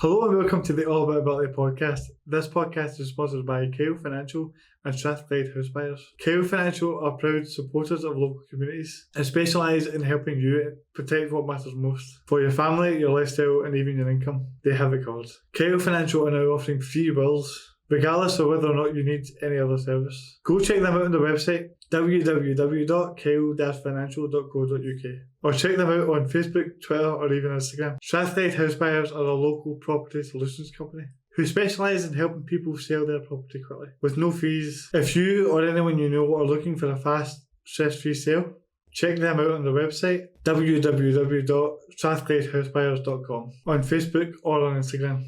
Hello and welcome to the All About Ability podcast. This podcast is sponsored by Kyle Financial and Strathclyde House Buyers. Kyle Financial are proud supporters of local communities and specialise in helping you protect what matters most. For your family, your lifestyle and even your income, they have it covered. Kyle Financial are now offering free wills, regardless of whether or not you need any other service. Go check them out on the website www.kyle-financial.co.uk or check them out on Facebook, Twitter or even Instagram. Strathclyde House Buyers are a local property solutions company who specialise in helping people sell their property quickly with no fees. If you or anyone you know are looking for a fast, stress-free sale, check them out on the website www.strathclydehousebuyers.com on Facebook or on Instagram.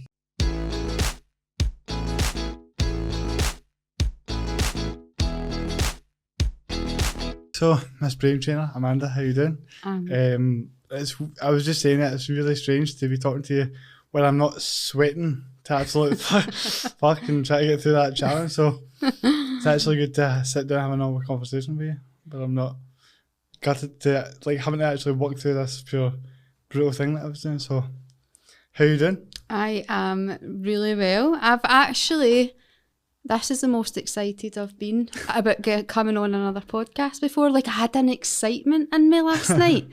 So, Miss Brain Trainer, Amanda, how you doing? I was just saying that it's really strange to be talking to you when I'm not sweating to absolute fucking try to get through that challenge. So it's actually good to sit down and have a normal conversation with you, but I'm not gutted to having to actually walk through this pure brutal thing that I was doing. So, how you doing? I am really well. This is the most excited I've been about coming on another podcast before. I had an excitement in me last night.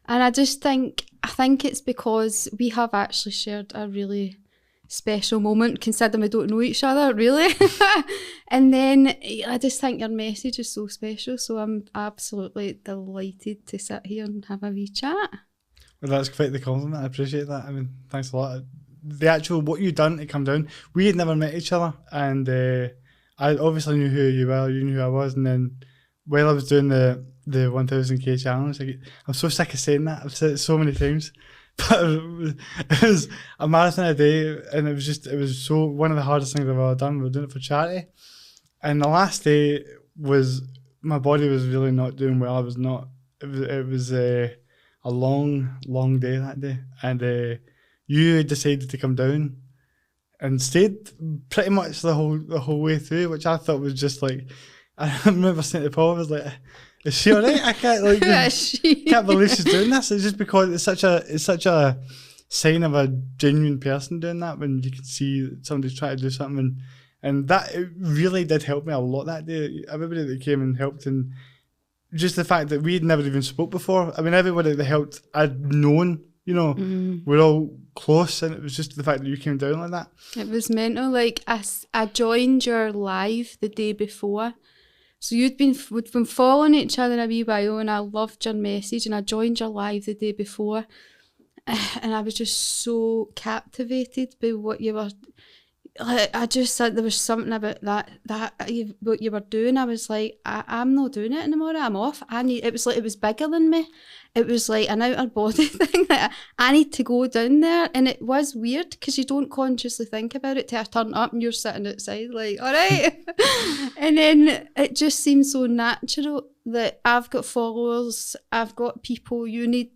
And I think it's because we have actually shared a really special moment, considering we don't know each other, really. And then I just think your message is so special. So I'm absolutely delighted to sit here and have a wee chat. Well, that's quite the compliment. I appreciate that. I mean, thanks a lot. The actual, what you'd done to come down, we had never met each other, and I obviously knew who you were, you knew who I was, and then while I was doing the 1000k challenge, I'm so sick of saying that, I've said it so many times, but it was a marathon a day, and it was so one of the hardest things I've ever done. We were doing it for charity, and the last day my body was really not doing well. It was a long day that day, and you decided to come down and stayed pretty much the whole way through, which I thought was just I remember saying to Paul, I was like, is she alright? I can't can't believe she's doing this. It's just because it's such a sign of a genuine person doing that, when you can see somebody's trying to do something, and that it really did help me a lot that day. Everybody that came and helped, and just the fact that we had never even spoke before. I mean, everybody that helped I'd known, we're all close, and it was just the fact that you came down like that. It was mental. I joined your live the day before, so we'd been following each other a wee while, and I loved your message, and I joined your live the day before, and I was just so captivated by what you were. I just said there was something about what you were doing. I was like, I'm not doing it anymore. I'm off. It was bigger than me. It was like an outer body thing that I need to go down there. And it was weird because you don't consciously think about it till I turn up and you're sitting outside all right. And then it just seemed so natural that I've got followers, I've got people, you need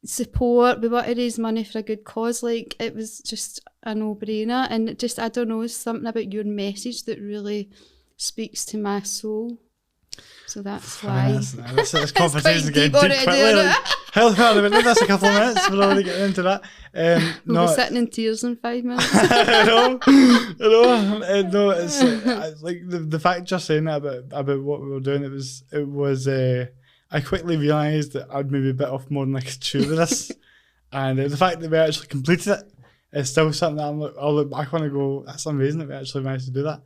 support, we want to raise money for a good cause. It was just a no-brainer, and it just, I don't know, it's something about your message that really speaks to my soul. So that's why. This conversation getting deep quickly. Hell, that's a couple of minutes. We're already getting into that. We'll be sitting in tears in 5 minutes. I know. No, it's the fact just saying that about what we were doing. It was. I quickly realised that I'd maybe bit off more than I could chew with this, and the fact that we actually completed it is still something that I'll look back on and go, that's amazing that we actually managed to do that.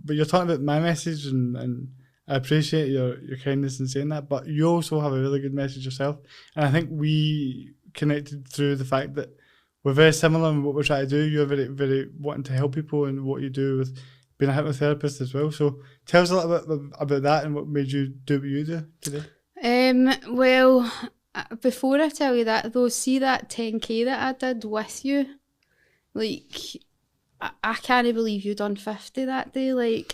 But you're talking about my message, and I appreciate your kindness in saying that, but you also have a really good message yourself, and I think we connected through the fact that we're very similar in what we're trying to do. You're very, very wanting to help people, and what you do with being a hypnotherapist as well. So tell us a little bit about that and what made you do what you do today. Well, before I tell you that though, see that 10k that I did with you, I can't believe you done 50 that day.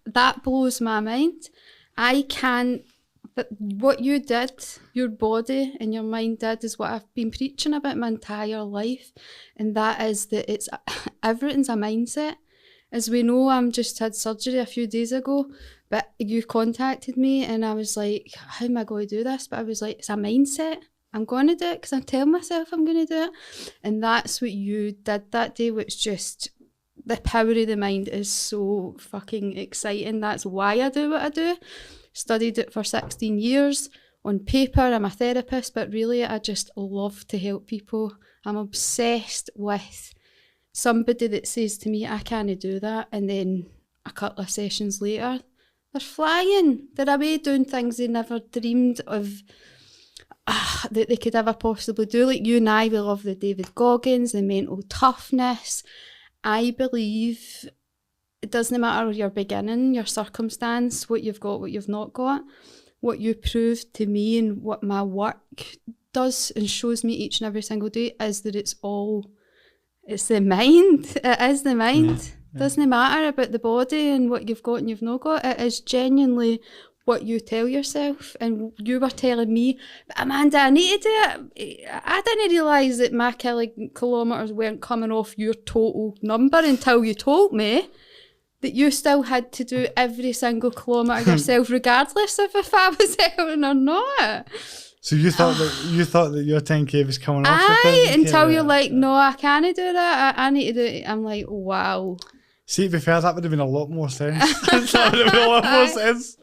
That blows my mind. But what you did, your body and your mind did, is what I've been preaching about my entire life, and that is that everything's a mindset. As we know, I just had surgery a few days ago, but you contacted me and I was like, how am I going to do this? But I was like, it's a mindset. I'm going to do it because I'm telling myself I'm going to do it. And that's what you did that day, which just, the power of the mind is so fucking exciting. That's why I do what I do. Studied it for 16 years. On paper, I'm a therapist, but really I just love to help people. I'm obsessed with somebody that says to me, I can't do that. And then a couple of sessions later, they're flying. They're away doing things they never dreamed of that they could ever possibly do. Like you and I, we love the David Goggins, the mental toughness. I believe it doesn't matter your beginning, your circumstance, what you've got, what you've not got. What you proved to me and what my work does and shows me each and every single day is that it's the mind. It is the mind. Yeah. Doesn't matter about the body and what you've got and you've not got. It is genuinely what you tell yourself. And you were telling me, Amanda, I need to do it. I didn't realise that my kilometres weren't coming off your total number until you told me that you still had to do every single kilometre yourself, regardless of if I was helping or not. So you thought that your 10k was coming off? Aye, until you're like, no, I can't do that. I need to do it. I'm like, wow. See, to be fair, that would have been a lot more sense. That would have been a lot more sense.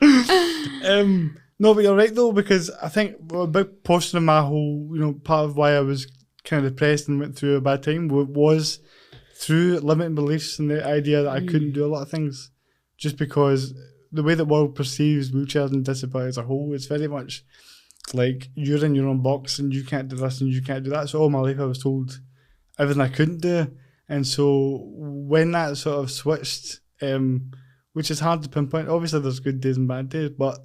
No, but you're right though, because I think a big portion of my whole, part of why I was kind of depressed and went through a bad time was through limiting beliefs and the idea that I couldn't do a lot of things, just because the way the world perceives wheelchairs and disability as a whole, it's very much like you're in your own box and you can't do this and you can't do that. So all my life I was told everything I couldn't do. And so when that sort of switched, which is hard to pinpoint, obviously there's good days and bad days, but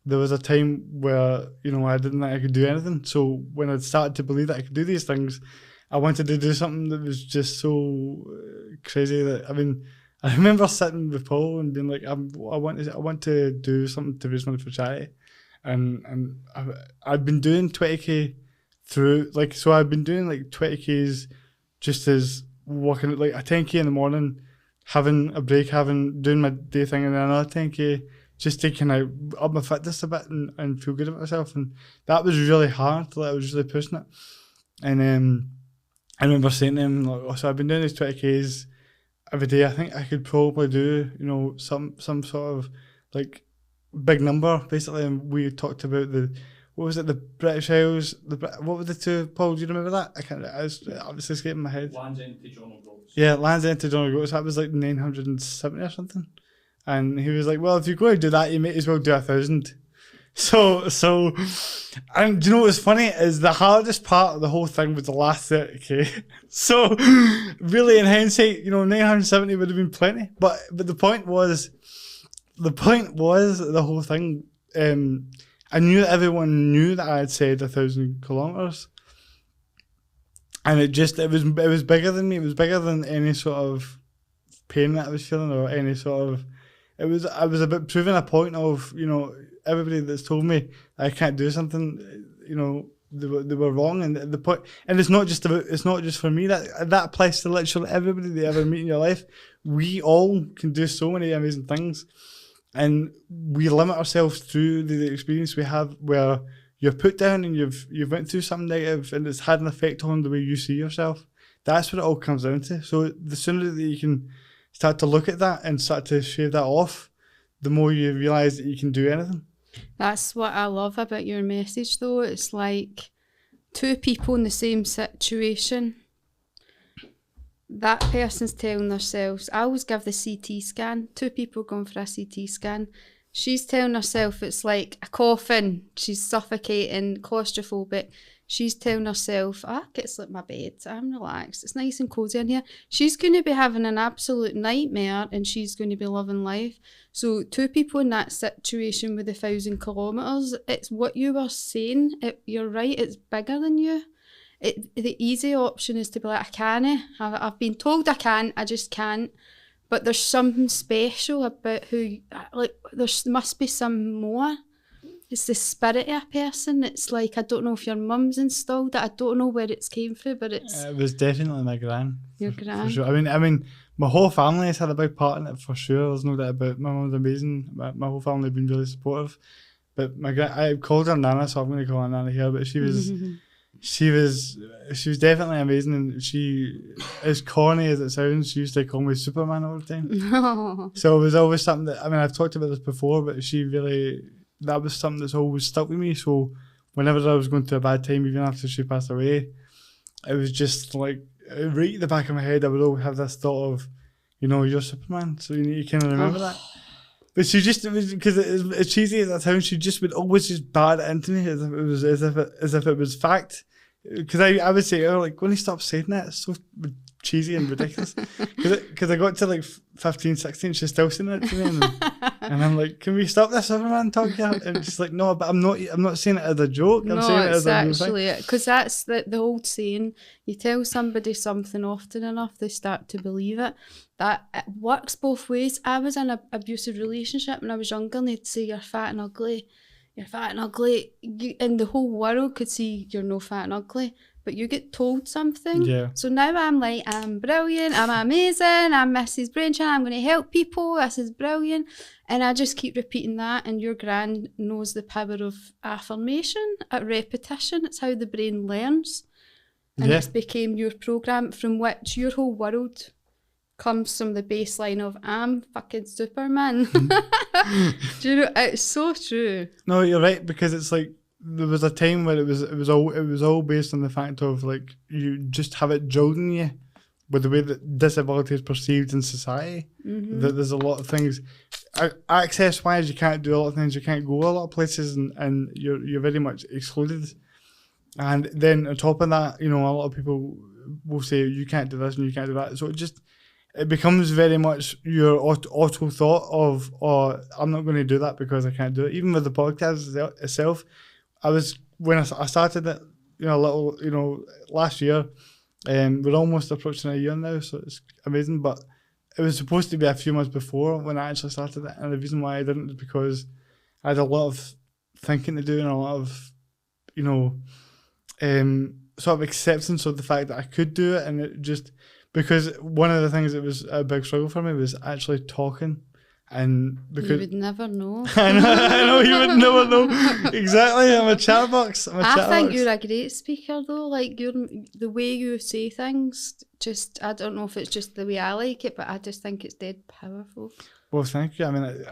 there was a time where, I didn't think I could do anything. So when I started to believe that I could do these things, I wanted to do something that was just so crazy that, I remember sitting with Paul and being like, I want to do something to raise money for charity. And I've been doing 20k so I've been doing like 20k's just as walking, like a 10k in the morning, having a break, doing my day thing, and then another 10k just to kind of up my fitness a bit and feel good about myself. And that was really hard, I was really pushing it. And I remember saying to him, like, so I've been doing these 20k's every day. I think I could probably do, some sort of like big number, basically. And we talked about the British Isles, what were the two, Paul, do you remember that? It's obviously escaping my head. Land's End to John O'Groats. Yeah, Land's End to John O'Groats, that was like 970 or something. And he was like, well, if you're going to do that, you may as well do 1,000. So, and do you know what's funny is the hardest part of the whole thing was the last 30k. So, really, in hindsight, 970 would have been plenty. But the point was the whole thing. I knew that everyone knew that I had said 1,000 kilometers, and it was bigger than me. It was bigger than any sort of pain that I was feeling or any sort of. I was about proving a point of everybody that's told me I can't do something, they were wrong, and the point, and it's not just for me, that applies to literally everybody that you ever meet in your life. We all can do so many amazing things, and we limit ourselves through the experience we have where you're put down and you've went through something negative and it's had an effect on the way you see yourself. That's what it all comes down to. So the sooner that you can start to look at that and start to shave that off, the more you realise that you can do anything. That's what I love about your message though. It's like two people in the same situation. That person's telling themselves, I always give the CT scan, two people going for a CT scan. She's telling herself it's like a coffin, she's suffocating, claustrophobic. She's telling herself, I get to sleep in my bed, I'm relaxed, it's nice and cosy in here. She's going to be having an absolute nightmare and she's going to be loving life. So two people in that situation with 1,000 kilometres, it's what you were saying, you're right, it's bigger than you. The easy option is to be like, I can't, I've been told I can, I just can't. But there's something special about there must be some more. It's the spirit of a person. It's like, I don't know if your mum's installed it. I don't know where it's came from, but it's... It was definitely my gran. Your gran? For sure. I mean, my whole family has had a big part in it, for sure. There's no doubt about it. My mum's amazing. My whole family have been really supportive. but I called her Nana, so I'm going to call her Nana here. But she was definitely amazing, and she, as corny as it sounds, she used to call me Superman all the time. So it was always something that, I mean, I've talked about this before, but that was something that's always stuck with me. So whenever I was going through a bad time, even after she passed away, it was just like right at the back of my head, I would always have this thought of, you're Superman, so you need to kind of remember that. But she just, because as cheesy as that sounds, she just would always just batter it into me as if it was fact. Because I would say, like, when you stop saying that, it's so cheesy and ridiculous. Because I got to like 15, 16, she's still saying it to me, and I'm like, can we stop this Superman talk here? And she's like, no, but I'm not saying it as a joke. I'm saying it as a real thing. Because that's the old saying. You tell somebody something often enough, they start to believe it. That it works both ways. I was in an abusive relationship when I was younger, and they'd say, you're fat and ugly. You're fat and ugly. And the whole world could see you're no fat and ugly. But you get told something. Yeah. So now I'm like, I'm brilliant, I'm amazing, I'm Mrs. Brainchild, I'm going to help people, this is brilliant. And I just keep repeating that, and your gran knows the power of affirmation at repetition. It's how the brain learns. And it's became your program from which your whole world comes from the baseline of I'm fucking Superman. Do you know, it's so true. No, you're right, because it's like, there was a time where it was all based on the fact of like you just have it drilled in you with the way that disability is perceived in society. That there's a lot of things access wise, you can't do a lot of things, you can't go a lot of places, and you're very much excluded. And then on top of that, a lot of people will say you can't do this and you can't do that. So it becomes very much your auto thought of, oh, I'm not going to do that because I can't do it. Even with the podcast itself, when I started it, last year, we're almost approaching a year now, so it's amazing. But it was supposed to be a few months before when I actually started it, and the reason why I didn't is because I had a lot of thinking to do and a lot of, sort of acceptance of the fact that I could do it, and it just, because one of the things that was a big struggle for me was actually talking. And because you would never know. I know you would never know. Exactly. I'm a chatbox. I think you're a great speaker though. Like the way you say things, I don't know if it's just the way I like it, but I just think it's dead powerful. Well, thank you. I mean,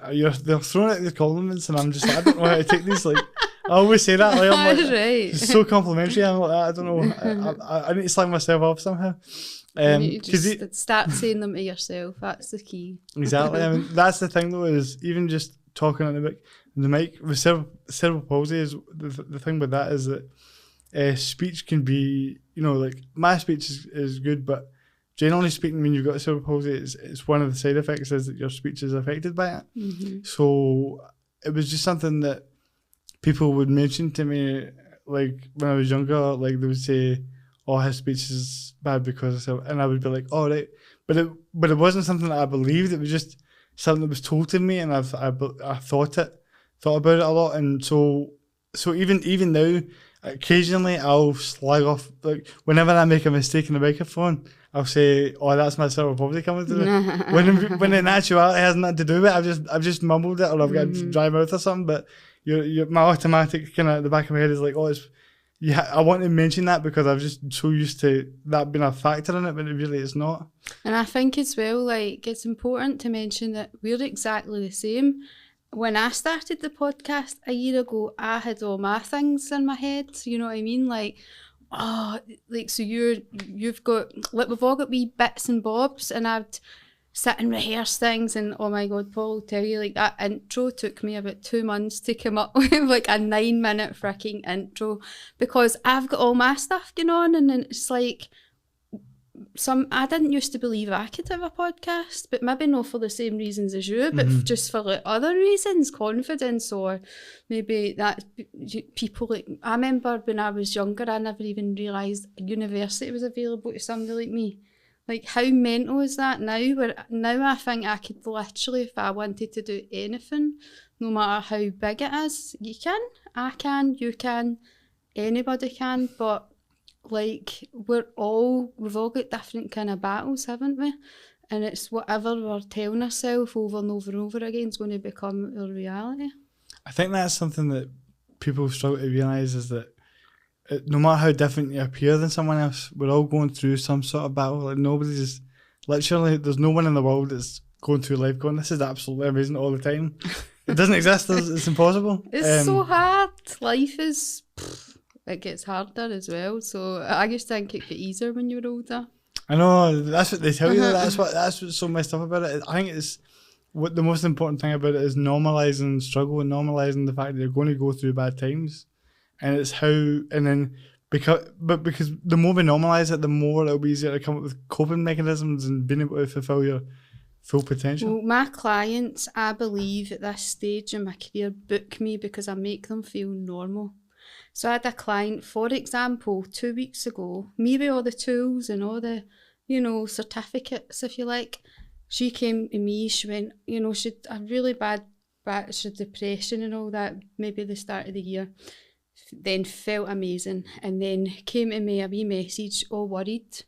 they're throwing out the compliments, and I'm just, I don't know how to take these. Like, I always say that. Like, I'm like, right. It's so complimentary. I'm like, I don't know. I need to slag myself off somehow. You just start saying them to yourself. That's the key. Exactly. I mean, that's the thing though, is even just talking on the mic with cerebral palsy is the thing with that is that speech can be, like my speech is good, but generally speaking, when you've got cerebral palsy, it's one of the side effects is that your speech is affected by it. So it was just something that people would mention to me, like when I was younger, like they would say, oh, his speech is bad because of, and I would be like, oh, right. But it wasn't something that I believed. It was just something that was told to me, and I thought about it a lot. And so even now, occasionally I'll slag off, like whenever I make a mistake in the microphone, I'll say, oh, that's my cerebral palsy coming through. when in actuality it has nothing to do with it. I've just mumbled it, or I've got a dry mouth or something. But my automatic kind of at the back of my head is like, oh, it's. Yeah, I want to mention that because I'm just so used to that being a factor in it, but it really is not. And I think as well, like, it's important to mention that we're exactly the same. When I started the podcast a year ago, I had all my things in my head. You know what I mean? Like, so you've got, like, we've all got wee bits and bobs, and I'd sit and rehearse things, and oh my god, Paul will tell you, like, that intro took me about 2 months to come up with like a 9-minute freaking intro, because I've got all my stuff going on, and then it's like I didn't used to believe I could have a podcast, but maybe not for the same reasons as you, but just for like other reasons, confidence, or maybe that people, like, I remember when I was younger, I never even realised university was available to somebody like me. Like, how mental is that now? Where now I think I could literally, if I wanted to do anything, no matter how big it is, I can, you can, anybody can. But like, we've all got different kind of battles, haven't we? And it's whatever we're telling ourselves over and over and over again is going to become our reality. I think that's something that people struggle to realise is that no matter how different you appear than someone else, we're all going through some sort of battle. Like nobody's literally, there's no one in the world that's going through life going, this is absolutely amazing all the time. It doesn't exist. It's impossible. It's so hard. Life is, it gets harder as well. So I just think it get easier when you're older. I know, that's what they tell you. That's what's so messed up about it. I think it's what the most important thing about it is normalising struggle and normalising the fact that you're going to go through bad times. And it's how, and then because the more we normalise it, the more it'll be easier to come up with coping mechanisms and being able to fulfil your full potential. Well, my clients, I believe at this stage in my career, book me because I make them feel normal. So I had a client, for example, 2 weeks ago, me with all the tools and all the, certificates, if you like. She came to me, she went, she had a really bad batch of depression and all that, maybe the start of the year. Then felt amazing, and then came to me a wee message, all worried,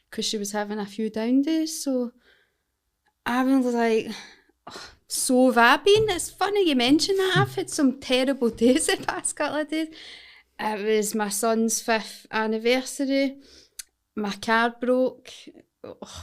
because she was having a few down days. So I was like, so have I been. It's funny you mention that. I've had some terrible days the past couple of days. It was my son's 5th anniversary. My car broke.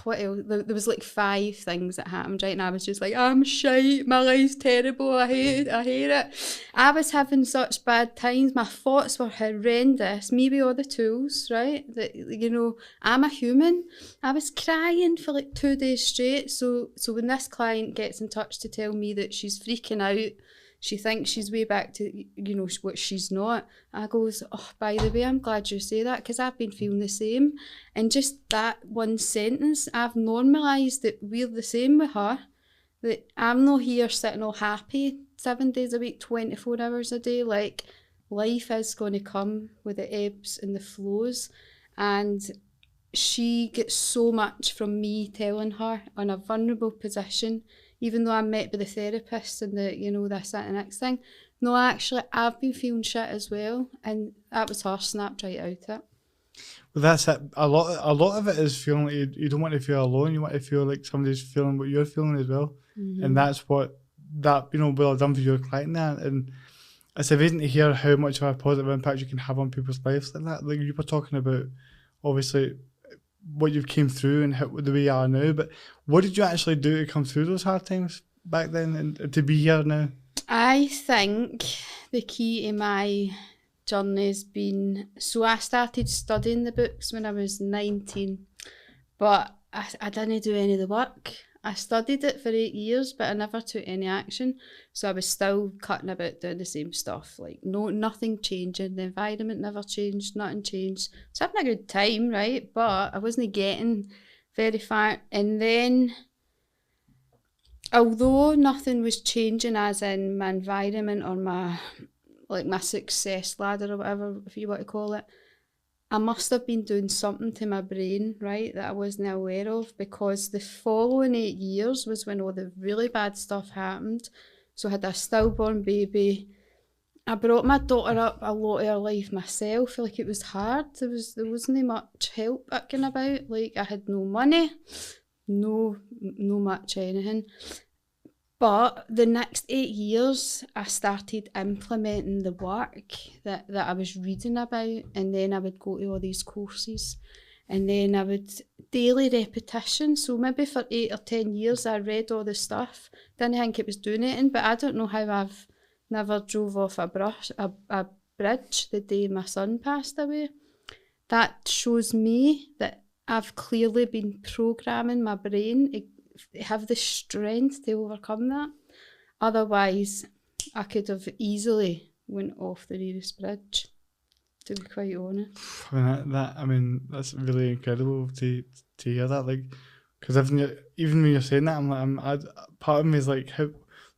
What else? There was like 5 things that happened, right? And I was just like, I'm shite, my life's terrible, I hate it. I was having such bad times, my thoughts were horrendous, me with all the tools, right? That, I'm a human. I was crying for like 2 days straight. So when this client gets in touch to tell me that she's freaking out, she thinks she's way back to, what she's not. I goes, oh, by the way, I'm glad you say that because I've been feeling the same. And just that one sentence, I've normalised that we're the same with her. That I'm not here sitting all happy 7 days a week, 24 hours a day. Like, life is going to come with the ebbs and the flows. And she gets so much from me telling her on a vulnerable position, even though I'm met by the therapist and the, this, that and next thing. No, actually, I've been feeling shit as well. And that was her, snapped right out it. Well, that's it. A lot of it is feeling like you don't want to feel alone. You want to feel like somebody's feeling what you're feeling as well. Mm-hmm. And that's what will have done for your client now. And it's amazing to hear how much of a positive impact you can have on people's lives like that. Like you were talking about, obviously, what you came through and the way you are now, but what did you actually do to come through those hard times back then and to be here now? I think the key to my journey has been, so I started studying the books when I was 19, but I didn't do any of the work. I studied it for 8 years, but I never took any action. So I was still cutting about doing the same stuff. Like nothing changing. The environment never changed. Nothing changed. So having a good time, right? But I wasn't getting very far. And then, although nothing was changing, as in my environment or my success ladder or whatever, if you want to call it, I must have been doing something to my brain, right, that I wasn't aware of, because the following 8 years was when all the really bad stuff happened. So I had a stillborn baby. I brought my daughter up a lot of her life myself. Like, it was hard. There wasn't much help kicking about. Like, I had no money, no much anything. But the next 8 years, I started implementing the work that I was reading about, and then I would go to all these courses, and then I would daily repetition. So maybe for 8 or 10 years, I read all the stuff. Didn't think it was doing anything, but I don't know how I've never drove off a bridge the day my son passed away. That shows me that I've clearly been programming my brain have the strength to overcome that. Otherwise, I could have easily went off the nearest bridge, to be quite honest. I mean, that's really incredible to hear that. Like, because even when you're saying that, part of me is like,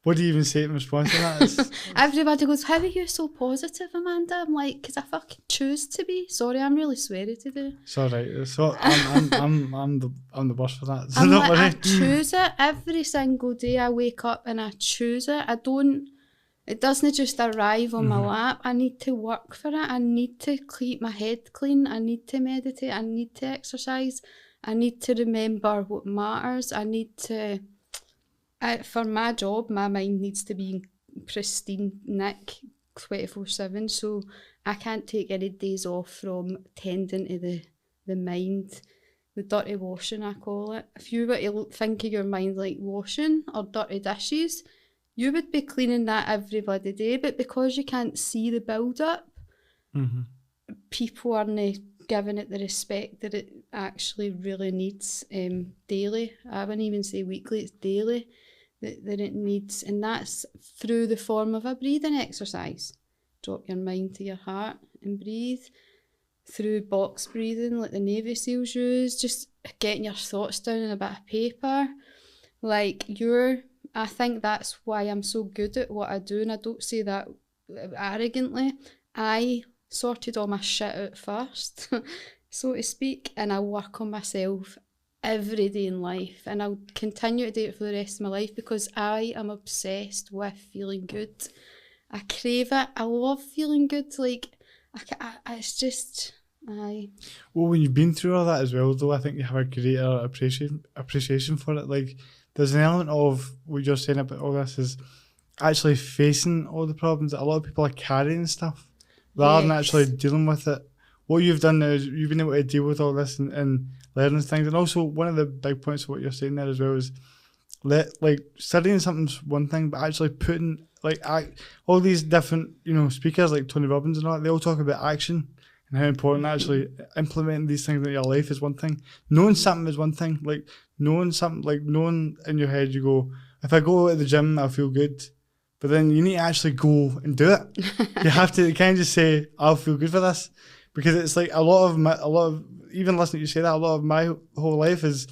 what do you even say in response to that? Everybody goes, how are you so positive, Amanda? I'm like, because I fucking choose to be. Sorry, I'm really sweary today. It's alright. So I'm the worst for that. So don't worry. I choose it every single day. I wake up and I choose it. It doesn't just arrive on my lap. I need to work for it. I need to keep my head clean. I need to meditate. I need to exercise. I need to remember what matters. I need to... for my job, my mind needs to be pristine nick 24/7, so I can't take any days off from tending to the mind, the dirty washing I call it. If you were to think of your mind like washing or dirty dishes, you would be cleaning that every bloody day, but because you can't see the build up, people aren't giving it the respect that it actually really needs daily. I wouldn't even say weekly, it's daily that it needs, and that's through the form of a breathing exercise. Drop your mind to your heart and breathe. Through box breathing like the Navy SEALs use, just getting your thoughts down on a bit of paper. I think that's why I'm so good at what I do, and I don't say that arrogantly. I sorted all my shit out first, so to speak, and I work on myself every day in life, and I'll continue to do it for the rest of my life because I am obsessed with feeling good. I crave it. I love feeling good. It's just, Well, when you've been through all that as well, though, I think you have a greater appreciation for it. Like, there's an element of what you're saying about all this is actually facing all the problems that a lot of people are carrying stuff rather than actually dealing with it. What you've done now is you've been able to deal with all this and learning things. And also, one of the big points of what you're saying there as well is studying something's one thing, but actually putting all these different speakers like Tony Robbins and all that, they all talk about action and how important actually implementing these things in your life is one thing. Knowing something is one thing. Knowing in your head, you go, if I go to the gym, I'll feel good. But then you need to actually go and do it. You can't just say, I'll feel good for this. Because it's like a lot of even listening to you say that, a lot of my whole life is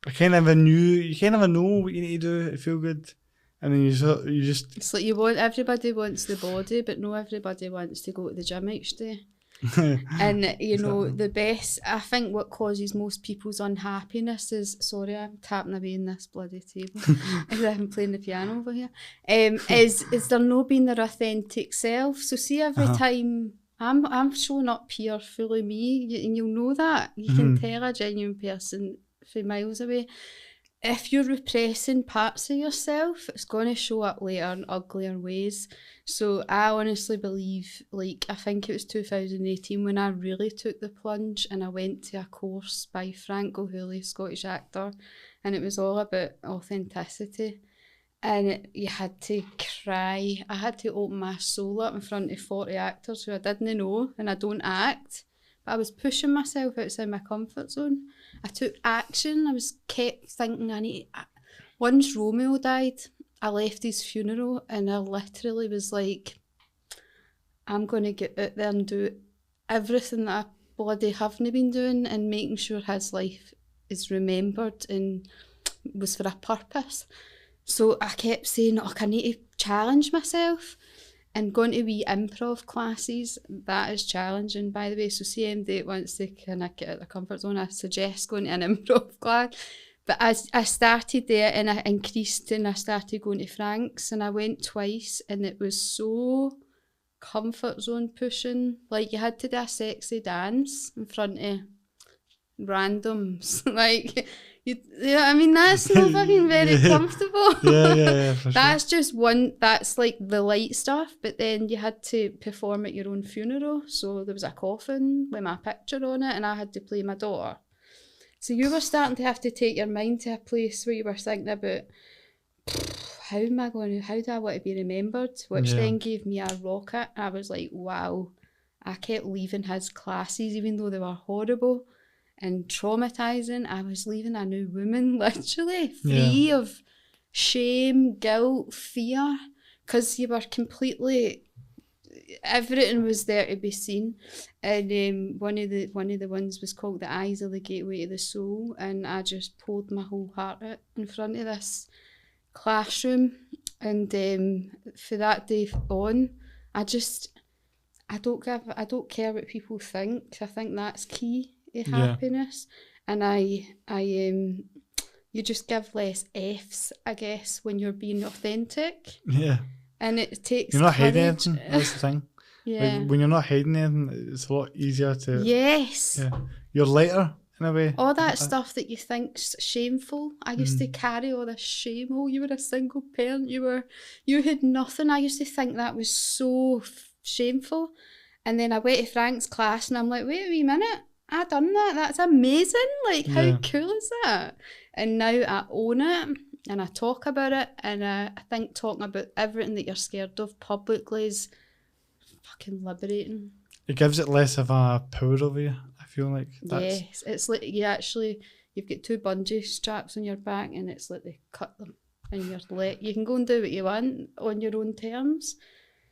you can't ever know what you need to do to feel good. And then you just... It's like everybody wants the body, but not everybody wants to go to the gym each day. And the best, I think what causes most people's unhappiness is, sorry, I'm tapping away in this bloody table as I'm playing the piano over here, is there not being their authentic self. So see, every time I'm showing up here fully me, and you'll know that. You can tell a genuine person from miles away. If you're repressing parts of yourself, it's going to show up later in uglier ways. So I honestly believe, I think it was 2018 when I really took the plunge and I went to a course by Frank O'Hooley, Scottish actor, and it was all about authenticity. And you had to cry. I had to open my soul up in front of 40 actors who I didn't know, and I don't act. But I was pushing myself outside my comfort zone. I took action. I kept thinking once Romeo died, I left his funeral and I literally was like, I'm going to get out there and do everything that I bloody haven't been doing and making sure his life is remembered and was for a purpose. So I kept saying, I need to challenge myself. And going to wee improv classes, that is challenging, by the way. So CMD wants to kind of get out of the comfort zone. I suggest going to an improv class. But I started there and I increased and I started going to Frank's and I went twice and it was so comfort zone pushing. You had to do a sexy dance in front of randoms. That's not fucking very comfortable. Yeah, for sure. That's just one, that's the light stuff, but then you had to perform at your own funeral. So there was a coffin with my picture on it and I had to play my daughter. So you were starting to have to take your mind to a place where you were thinking about, how do I want to be remembered? Which then gave me a rocket. I was like, wow, I kept leaving his classes even though they were horrible and traumatizing. I was leaving a new woman, literally free of shame, guilt, fear, because you were completely, everything was there to be seen. And one of the ones was called The Eyes Are the Gateway to the Soul, and I just poured my whole heart out in front of this classroom. And for that day on, I don't care what people think. I think that's key to happiness. And you just give less F's, I guess, when you're being authentic. Yeah. And it takes You're not courage. hiding anything, that's the thing. Yeah. When you're not hiding anything, it's a lot easier to... Yes. Yeah. You're lighter in a way. All that stuff that you think's shameful. I used to carry all this shame. Oh, you were a single parent. You had nothing. I used to think that was so shameful. And then I went to Frank's class and I'm like, wait a wee minute. I done that. That's amazing. Like, how cool is that? And now I own it and I talk about it. And I think talking about everything that you're scared of publicly is fucking liberating. It gives it less of a power over you, I feel like. Yes, it's like you've got 2 bungee straps on your back and it's like they cut them and you can go and do what you want on your own terms.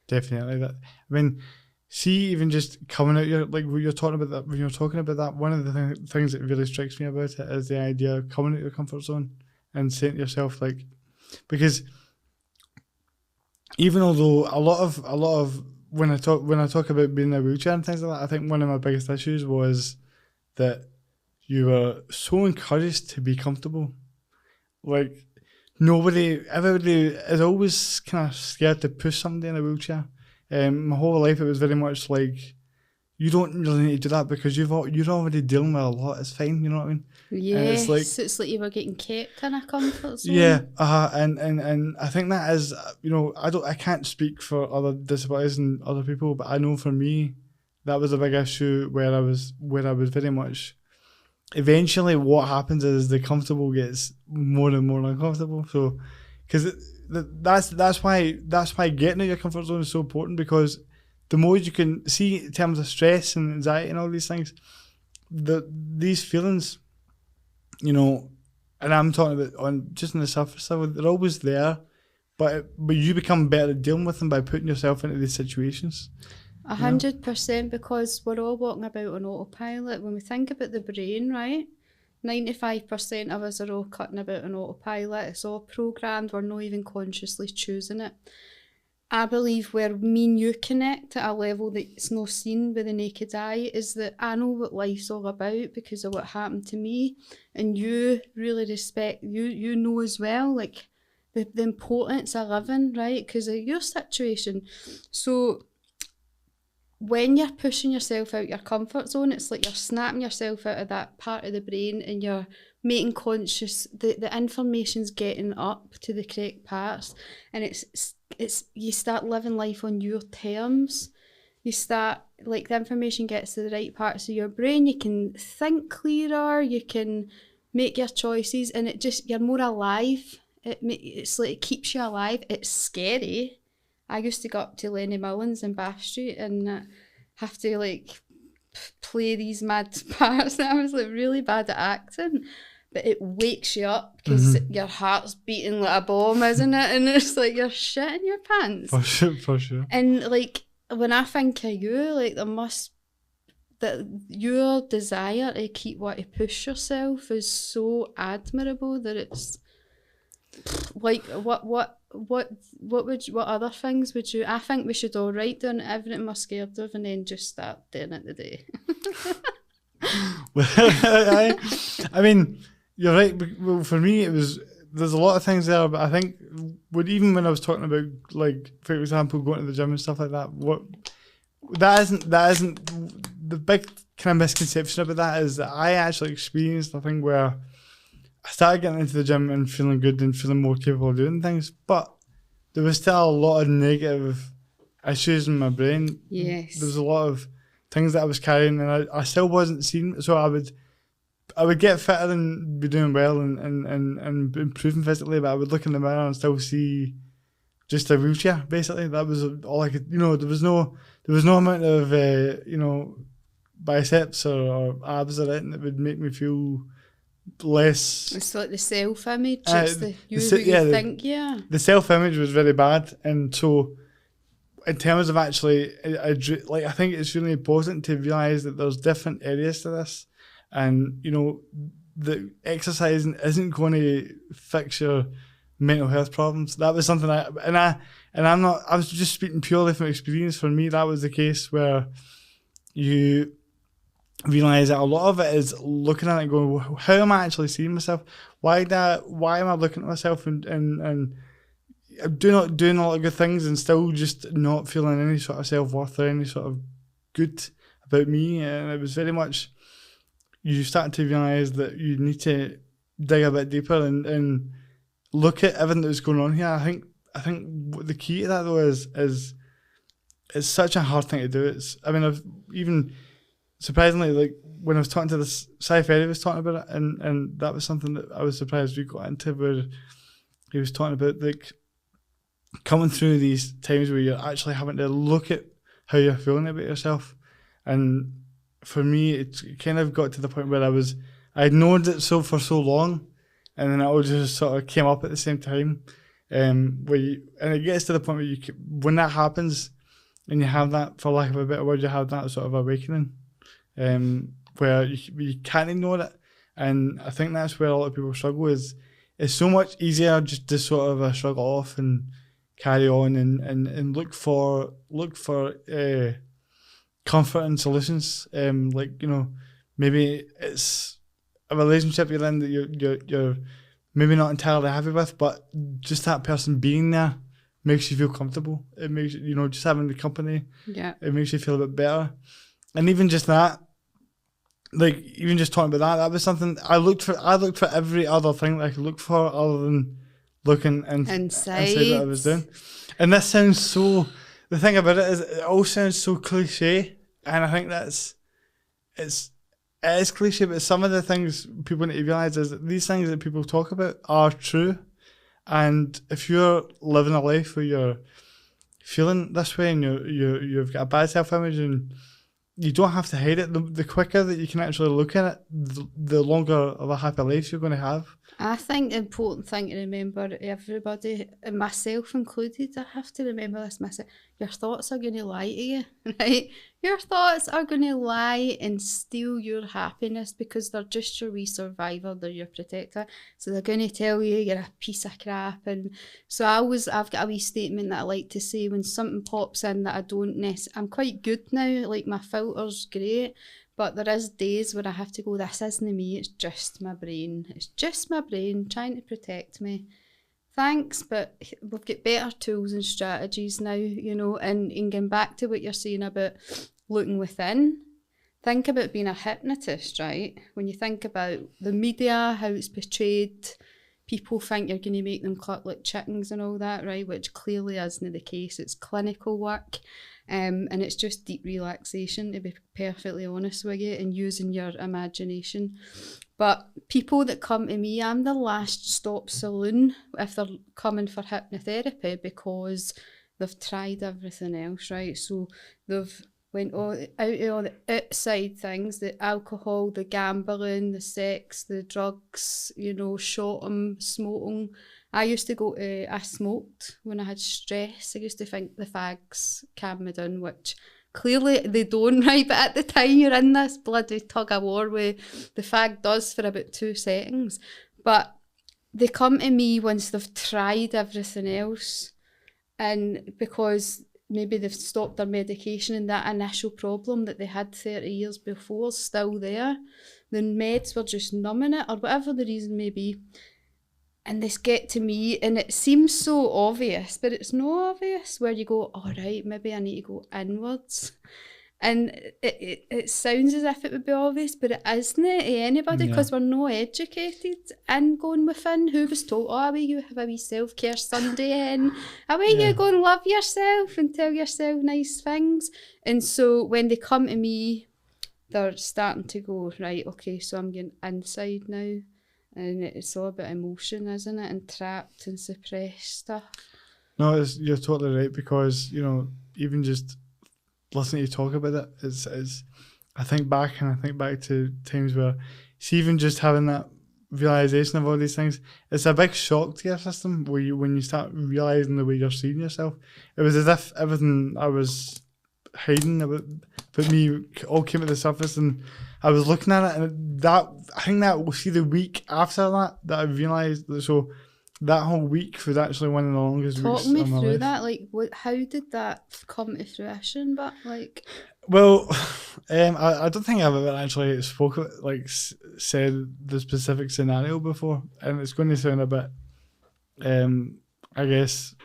Definitely. I mean, see, even just coming out, like when you're talking about that, one of the things that really strikes me about it is the idea of coming out your comfort zone and saying to yourself, like, because even although a lot of when I talk about being in a wheelchair and things like that, I think one of my biggest issues was that you were so encouraged to be comfortable. Like, everybody is always kind of scared to push somebody in a wheelchair. My whole life it was very much like, you don't really need to do that because you're already dealing with a lot. It's fine, you know what I mean? Yes, it's like you were getting kept in a comfort zone. Yeah, and I think that is, I can't speak for other disabilities and other people, but I know for me that was a big issue where I was very much. Eventually, what happens is the comfortable gets more and more uncomfortable. So, because that's why getting out of your comfort zone is so important, because the more you can see in terms of stress and anxiety and all these things, these feelings, and I'm talking about on just on the surface level, they're always there, but you become better at dealing with them by putting yourself into these situations. 100%, because we're all walking about on autopilot. When we think about the brain, right, 95% of us are all cutting about on autopilot. It's all programmed. We're not even consciously choosing it. I believe where me and you connect at a level that's not seen with the naked eye is that I know what life's all about because of what happened to me, and you really respect, you know as well, like the importance of living, right, because of your situation. So when you're pushing yourself out your comfort zone, it's like you're snapping yourself out of that part of the brain and you're making conscious, the information's getting up to the correct parts, and it's you start living life on your terms. You start, like, the information gets to the right parts of your brain, you can think clearer, you can make your choices, and you're more alive. It's like it keeps you alive. It's scary. I used to go up to Lenny Mullins in Bath Street and have to like play these mad parts. I was like really bad at acting, but it wakes you up because your heart's beating like a bomb, isn't it? And it's like you're shitting your pants. For sure. And like when I think of you, like that your desire to keep wanting to push yourself is so admirable that it's like what other things would you? I think we should all write down everything we're scared of and then just start doing it today. I mean, you're right. Well, for me, there's a lot of things there, but I think even when I was talking about, like, for example, going to the gym and stuff like that, that isn't the big kind of misconception about that is that I actually experienced a thing where I started getting into the gym and feeling good and feeling more capable of doing things, but there was still a lot of negative issues in my brain. Yes. There was a lot of things that I was carrying and I still wasn't seeing. So I would get fitter and be doing well and improving physically, but I would look in the mirror and still see just a wheelchair, basically. That was all I could, there was no amount of, biceps or abs or anything that would make me feel less. It's like the self-image. It's you think. The self-image was very bad, and so in terms of actually, I think it's really important to realise that there's different areas to this, and the exercising isn't going to fix your mental health problems. That was something I was just speaking purely from experience. For me, that was the case where you realise that a lot of it is looking at it and going, well, how am I actually seeing myself? Why am I looking at myself and doing a lot of good things and still just not feeling any sort of self-worth or any sort of good about me? And it was very much, you start to realise that you need to dig a bit deeper and look at everything that's going on here. I think the key to that though is it's such a hard thing to do. I've even surprisingly, like when I was talking to this Sci-Ferry was talking about it, and that was something that I was surprised we got into, where he was talking about like coming through these times where you're actually having to look at how you're feeling about yourself. And for me, it kind of got to the point where I ignored it for so long, and then it all just sort of came up at the same time. And it gets to the point where when that happens, and you have that, for lack of a better word, you have that sort of awakening, where you can't ignore it. And I think that's where a lot of people struggle. It's so much easier just to sort of shrug off and carry on and look for comfort and solutions. Like, you know, maybe it's a relationship you're in that you're maybe not entirely happy with, but just that person being there makes you feel comfortable. It makes you, you know, just having the company. Yeah. It makes you feel a bit better. And even just that, like even just talking about that was something I looked for every other thing that I could look for other than looking inside what I was doing. And this sounds so, the thing about it is it all sounds so cliche, and I think it is cliche, but some of the things people need to realise is that these things that people talk about are true. And if you're living a life where you're feeling this way and you've got a bad self-image, and you don't have to hide it, the quicker that you can actually look at it, the longer of a happy life you're going to have. I think the important thing to remember, everybody, and myself included, I have to remember this myself, your thoughts are going to lie to you, right? Your thoughts are going to lie and steal your happiness because they're just your wee survivor, they're your protector. So they're going to tell you you're a piece of crap. And so I've got a wee statement that I like to say when something pops in that I don't I'm quite good now, like my filter's great. But there is days where I have to go, this isn't me, it's just my brain. It's just my brain trying to protect me. Thanks, but we've got better tools and strategies now, you know, and going back to what you're saying about looking within. Think about being a hypnotist, right? When you think about the media, how it's portrayed, people think you're going to make them cluck like chickens and all that, right? Which clearly isn't the case. It's clinical work. And it's just deep relaxation, to be perfectly honest with you, and using your imagination. But people that come to me, I'm the last stop saloon if they're coming for hypnotherapy, because they've tried everything else, right? So they've went out of all the outside things, the alcohol, the gambling, the sex, the drugs, you know, shotting, smoking. I smoked when I had stress. I used to think the fags calm me down, which clearly they don't, right? But at the time you're in this bloody tug of war where the fag does for about 2 seconds. But they come to me once they've tried everything else, and because maybe they've stopped their medication and that initial problem that they had 30 years before is still there. The meds were just numbing it, or whatever the reason may be. And they get to me, and it seems so obvious, but it's not obvious, where you go, all right, maybe I need to go inwards. And it sounds as if it would be obvious, but it isn't to anybody, because we're not educated in going within. Who was told, oh, away you have a wee self-care Sunday and away you go and love yourself and tell yourself nice things. And so when they come to me, they're starting to go, right, okay, so I'm getting inside now. And it's all about emotion, isn't it? And trapped and suppressed stuff. No, you're totally right, because, you know, even just listening to you talk about it, it's I think back to times where it's even just having that realisation of all these things, it's a big shock to your system when you start realising the way you're seeing yourself. It was as if everything I was hiding about me all came to the surface, and I was looking at it, and I think that we'll see the week after that I realised that. So that whole week was actually one of the longest weeks of my life. Talk me through that. Like, how did that come to fruition? But like, well, I don't think I've ever actually said the specific scenario before, and it's going to sound a bit, I guess,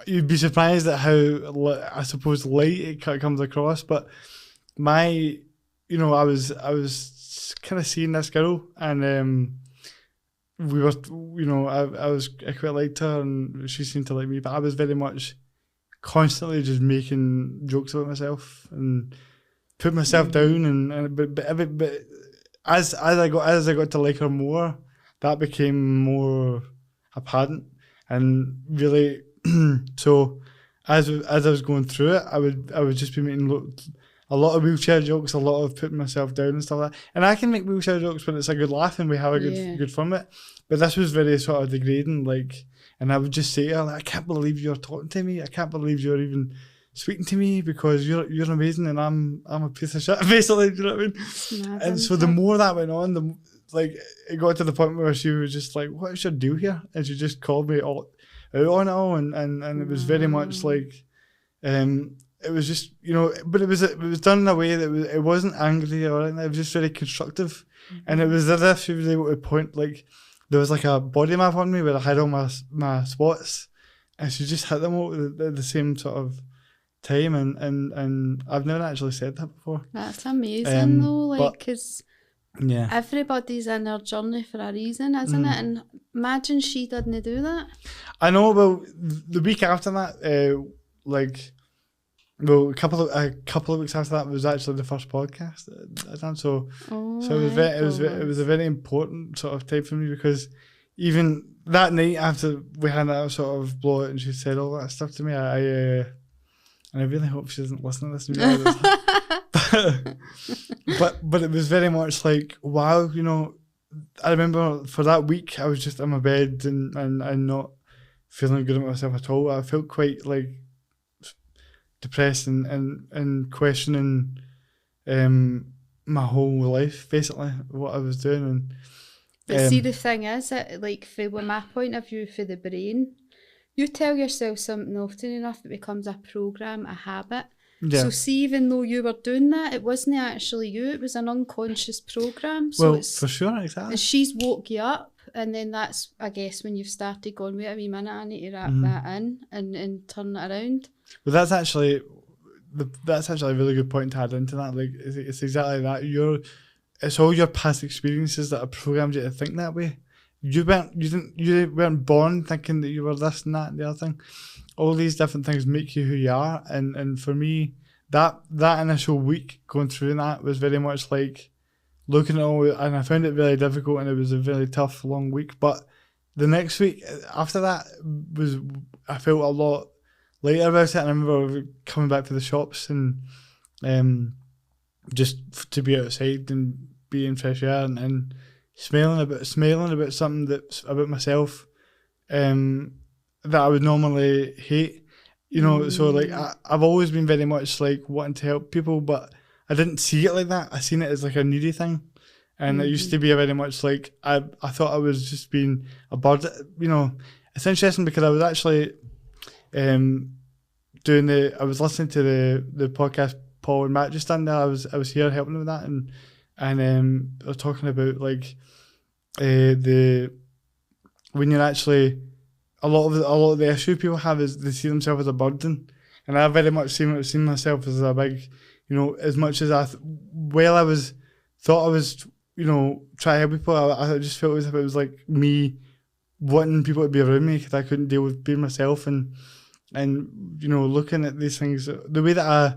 you'd be surprised at how, I suppose, light it comes across. But my you know, I was kind of seeing this girl, and we were, you know, I quite liked her, and she seemed to like me, but I was very much constantly just making jokes about myself and put myself down, and but as I got to like her more, that became more apparent, and really, so as I was going through it, I would just be making a lot of wheelchair jokes, a lot of putting myself down and stuff like that. And I can make wheelchair jokes when it's a good laugh and we have a good fun with it. But this was very sort of degrading, like, and I would just say to her, like, I can't believe you're talking to me. I can't believe you're even speaking to me, because you're amazing and I'm a piece of shit, basically. Do you know what I mean? And so the more that went on, it got to the point where she was just like, "What is your deal here?" And she just called me out on it all, and it was very much like, it was just, you know, but it was done in a way that it wasn't angry or anything. It was just very constructive, and it was as if she was able to point, like, there was like a body map on me where I had all my spots, and she just hit them all at the same sort of time, and I've never actually said that before. That's amazing though, like, because yeah, everybody's in their journey for a reason, isn't it? And imagine she didn't do that. I know. Well, the week after that, a couple of weeks after that was actually the first podcast I done. So it was a very important sort of time for me, because even that night after we had that sort of blowout and she said all that stuff to me, and I really hope she doesn't listen to this. But it was very much like, wow, you know, I remember for that week I was just in my bed and not feeling good about myself at all. I felt quite like depressed and questioning my whole life, basically, what I was doing. But see, the thing is that, like, from my point of view, for the brain, you tell yourself something often enough, it becomes a program, a habit. Yeah. So see, even though you were doing that, it wasn't actually you, it was an unconscious program. So well, for sure, exactly. And she's woke you up, and then that's, I guess, when you've started going, wait a wee minute, I need to wrap that in and turn it around. Well, that's actually a really good point to add into that. Like, it's exactly that. It's all your past experiences that have programmed you to think that way. You weren't born thinking that you were this and that and the other thing. All these different things make you who you are, and for me, that initial week going through that was very much like looking at all, and I found it really difficult, and it was a very tough, long week. But the next week after that I felt a lot lighter about it. I remember coming back to the shops and just to be outside and be in fresh air and smiling about something that's about myself that I would normally hate, you know. So like I've always been very much like wanting to help people, but I didn't see it like that. I seen it as like a needy thing, and it used to be a very much like I thought I was just being a bird, you know. It's interesting because I was actually I was listening to the podcast Paul and Matt just done there. I was here helping them with that, and they're talking about like when you're actually a lot of the issue people have is they see themselves as a burden, and I very much seen myself as a big, you know, as much as I thought I was, you know, trying to help people, I just felt as if it was like me wanting people to be around me because I couldn't deal with being myself, and you know, looking at these things, the way that I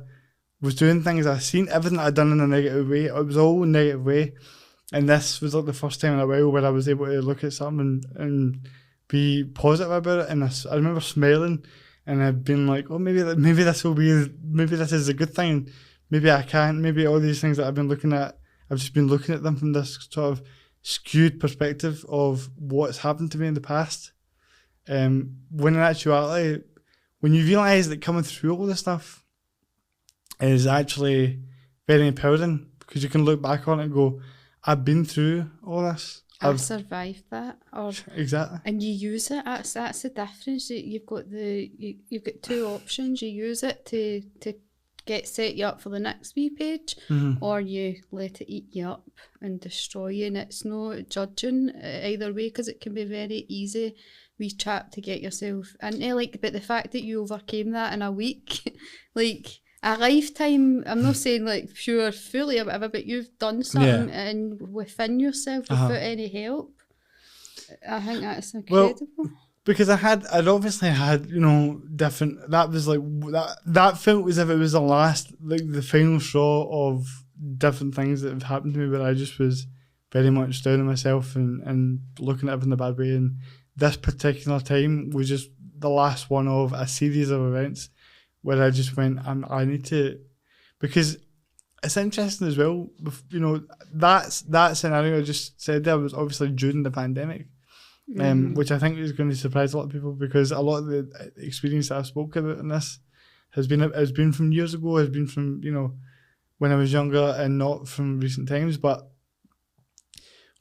was doing things, I seen everything that I'd done in a negative way. It was all a negative way, and this was like the first time in a while where I was able to look at something and be positive about it. And I remember smiling, and I'd been like, oh, maybe this is a good thing. Maybe I can't. Maybe all these things that I've been looking at, I've just been looking at them from this sort of skewed perspective of what's happened to me in the past. When in actuality, when you realise that coming through all this stuff is actually very empowering, because you can look back on it and go, I've been through all this. I've survived that. Exactly. And you use it. That's the difference. You've got two options. You use it to set you up for the next wee page, or you let it eat you up and destroy you. And it's no judging either way, because it can be very easy wee trap to get yourself into. Like, but the fact that you overcame that in a week, like, a lifetime. I'm not saying like pure fully or whatever, but you've done something and within yourself without any help. I think that's incredible. Well, because I'd obviously had, different. That was like that felt as if it was the final straw of different things that have happened to me, where I just was very much down on myself and looking at everything in a bad way. And this particular time was just the last one of a series of events where I just went, I need to, because it's interesting as well. That scenario I just said there was obviously during the pandemic. Which I think is going to surprise a lot of people, because a lot of the experience that I've spoken about in this has been from years ago, has been from when I was younger and not from recent times. But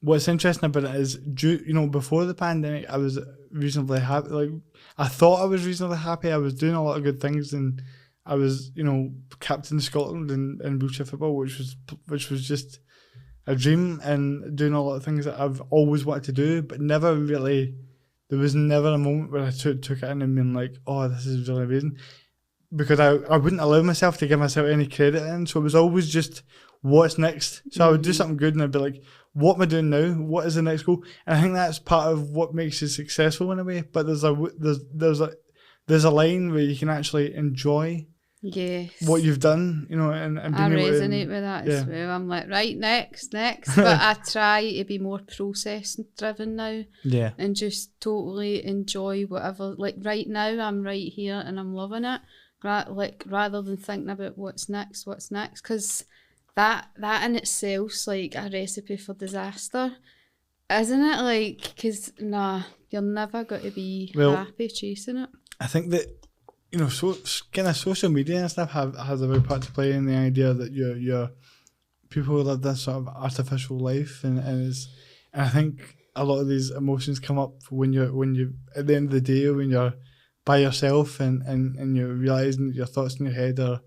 what's interesting about it is, before the pandemic, I was reasonably happy. Like, I thought I was reasonably happy. I was doing a lot of good things, and I was captain of Scotland in wheelchair football, which was just a dream, and doing a lot of things that I've always wanted to do, but never really, there was never a moment where I took it in and been like, oh, this is really amazing, because I wouldn't allow myself to give myself any credit in, so it was always just, what's next? So I would do something good and I'd be like, what am I doing now? What is the next goal? And I think that's part of what makes you successful in a way, but there's a line where you can actually enjoy what you've done, and I resonate with that as well. I'm like, right, next, but I try to be more process driven now, and just totally enjoy whatever. Like right now, I'm right here and I'm loving it. Like rather than thinking about what's next, because that in itself's like a recipe for disaster, isn't it? Like, because you're never going to be happy chasing it. I think that. So kind of social media and stuff has a big part to play in the idea that you're people live this sort of artificial life, and I think a lot of these emotions come up when you at the end of the day, when you're by yourself and you're realising that your thoughts in your head are,